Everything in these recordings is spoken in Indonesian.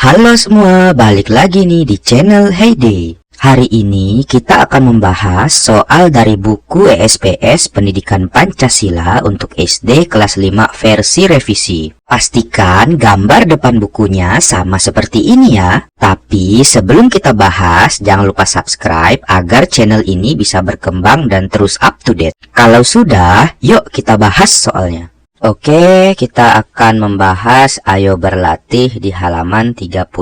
Halo semua, balik lagi nih di channel Heyday. Hari ini kita akan membahas soal dari buku ESPS Pendidikan Pancasila untuk SD kelas 5 versi revisi. Pastikan gambar depan bukunya sama seperti ini ya. Tapi sebelum kita bahas, jangan lupa subscribe agar channel ini bisa berkembang dan terus up to date. Kalau sudah, yuk kita bahas soalnya. Oke, kita akan membahas Ayo Berlatih di halaman 36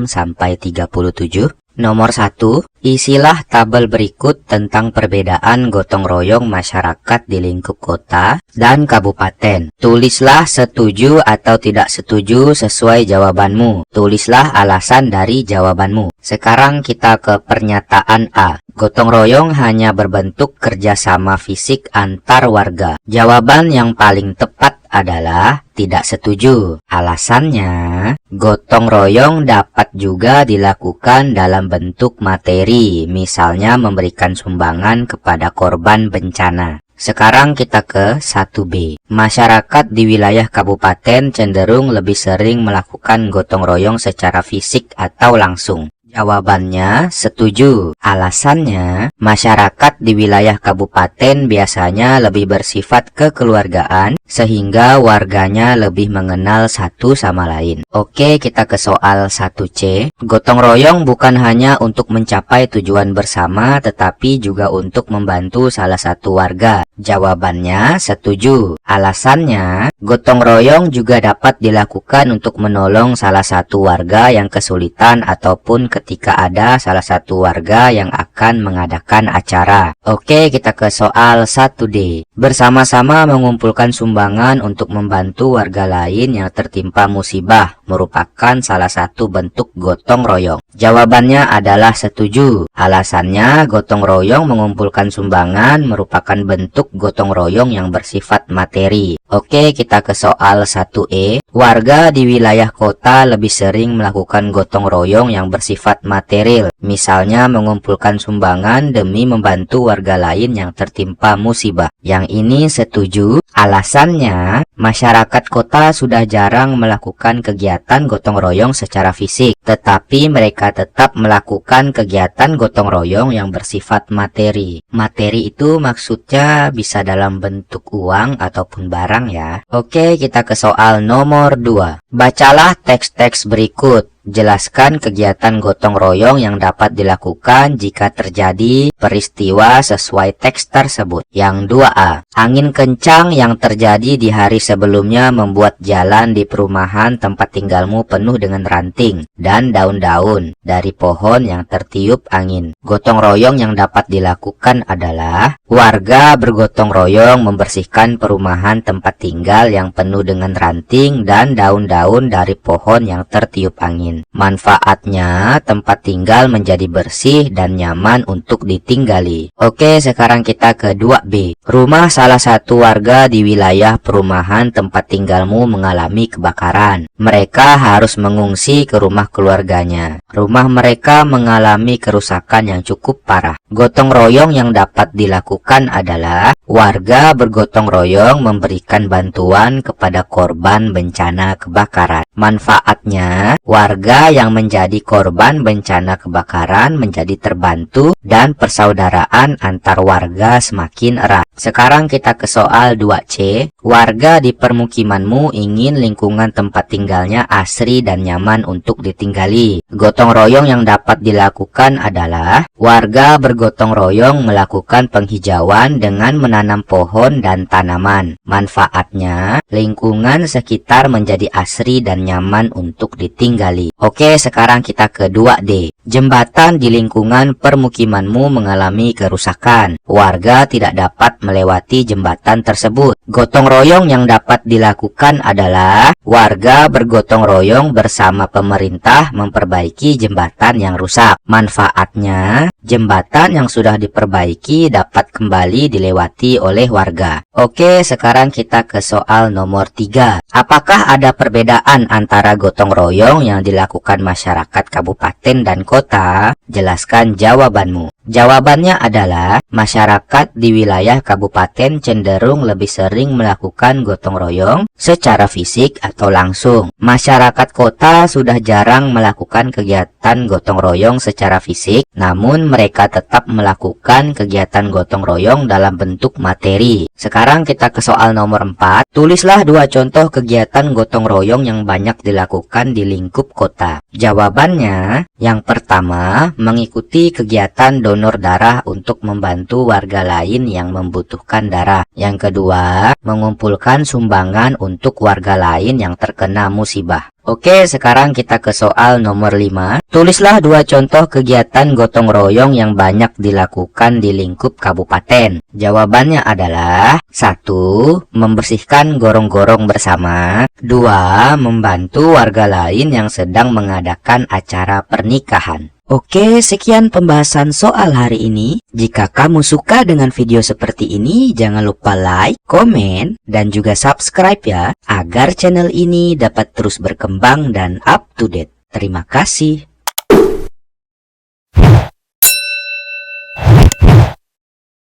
sampai 37. Nomor 1, isilah tabel berikut tentang perbedaan gotong royong masyarakat di lingkup kota dan kabupaten. Tulislah setuju atau tidak setuju sesuai jawabanmu. Tulislah alasan dari jawabanmu. Sekarang kita ke pernyataan A. Gotong royong hanya berbentuk kerjasama fisik antar warga. Jawaban yang paling tepat adalah tidak setuju. Alasannya, gotong royong dapat juga dilakukan dalam bentuk materi, misalnya memberikan sumbangan kepada korban bencana. Sekarang kita ke 1B. Masyarakat di wilayah kabupaten cenderung lebih sering melakukan gotong royong secara fisik atau langsung. Jawabannya setuju. Alasannya, masyarakat di wilayah kabupaten biasanya lebih bersifat kekeluargaan sehingga warganya lebih mengenal satu sama lain. Oke, kita ke soal 1C. Gotong royong bukan hanya untuk mencapai tujuan bersama tetapi juga untuk membantu salah satu warga. Jawabannya setuju. Alasannya, gotong royong juga dapat dilakukan untuk menolong salah satu warga yang kesulitan ataupun ketika ada salah satu warga yang akan mengadakan acara. Oke, kita ke soal 1D. Bersama-sama mengumpulkan sumbangan untuk membantu warga lain yang tertimpa musibah merupakan salah satu bentuk gotong royong. Jawabannya adalah setuju. Alasannya, gotong royong mengumpulkan sumbangan merupakan bentuk gotong royong yang bersifat materi. Oke, kita ke soal 1E. Warga di wilayah kota lebih sering melakukan gotong royong yang bersifat material, misalnya mengumpulkan sumbangan demi membantu warga lain yang tertimpa musibah. Yang ini setuju. Alasannya, masyarakat kota sudah jarang melakukan kegiatan gotong royong secara fisik, tetapi mereka tetap melakukan kegiatan gotong royong yang bersifat materi. Materi itu maksudnya bisa dalam bentuk uang ataupun barang ya. Oke, kita ke soal nomor 2. Bacalah teks-teks berikut. Jelaskan kegiatan gotong royong yang dapat dilakukan jika terjadi peristiwa sesuai teks tersebut. Yang 2A. Angin kencang yang terjadi di hari sebelumnya membuat jalan di perumahan tempat tinggalmu penuh dengan ranting dan daun-daun dari pohon yang tertiup angin. Gotong royong yang dapat dilakukan adalah warga bergotong royong membersihkan perumahan tempat tinggal yang penuh dengan ranting dan daun-daun dari pohon yang tertiup angin. Manfaatnya, tempat tinggal menjadi bersih dan nyaman untuk ditinggali. Oke, sekarang kita ke 2B. Rumah salah satu warga di wilayah perumahan tempat tinggalmu mengalami kebakaran. Mereka harus mengungsi ke rumah keluarganya. Rumah mereka mengalami kerusakan yang cukup parah. Gotong royong yang dapat dilakukan adalah warga bergotong royong memberikan bantuan kepada korban bencana kebakaran. Manfaatnya, warga yang menjadi korban bencana kebakaran menjadi terbantu dan persaudaraan antar warga semakin erat. Sekarang kita ke soal 2C. Warga di permukimanmu ingin lingkungan tempat tinggalnya asri dan nyaman untuk ditinggali. Gotong royong yang dapat dilakukan adalah warga bergotong royong melakukan penghijauan dengan menanam pohon dan tanaman. Manfaatnya, lingkungan sekitar menjadi asri dan nyaman untuk ditinggali. Oke, sekarang kita ke 2D. Jembatan di lingkungan permukimanmu mengalami kerusakan. Warga tidak dapat melewati jembatan tersebut. Gotong royong yang dapat dilakukan adalah warga bergotong royong bersama pemerintah memperbaiki jembatan yang rusak. Manfaatnya, Jembatan yang sudah diperbaiki dapat kembali dilewati oleh warga. Oke, sekarang kita ke soal nomor 3. Apakah ada perbedaan antara gotong royong yang dilakukan masyarakat kabupaten dan kota? Jelaskan jawabanmu. Jawabannya adalah masyarakat di wilayah kabupaten cenderung lebih sering melakukan gotong royong secara fisik atau langsung. Masyarakat kota sudah jarang melakukan kegiatan gotong royong secara fisik, namun mereka tetap melakukan kegiatan gotong royong dalam bentuk materi. Sekarang kita ke soal nomor 4. Tulislah 2 contoh kegiatan gotong royong yang banyak dilakukan di lingkup kota. Jawabannya, yang pertama, mengikuti kegiatan donor darah untuk membantu warga lain yang membutuhkan darah. Yang kedua, mengumpulkan sumbangan untuk warga lain yang terkena musibah. Oke, sekarang kita ke soal nomor 5. Tulislah 2 contoh kegiatan gotong royong yang banyak dilakukan di lingkup kabupaten. Jawabannya adalah 1. Membersihkan gorong-gorong bersama. 2. Membantu warga lain yang sedang mengadakan acara pernikahan. Oke, sekian pembahasan soal hari ini. Jika kamu suka dengan video seperti ini, jangan lupa like, komen, dan juga subscribe ya, agar channel ini dapat terus berkembang dan up to date. Terima kasih.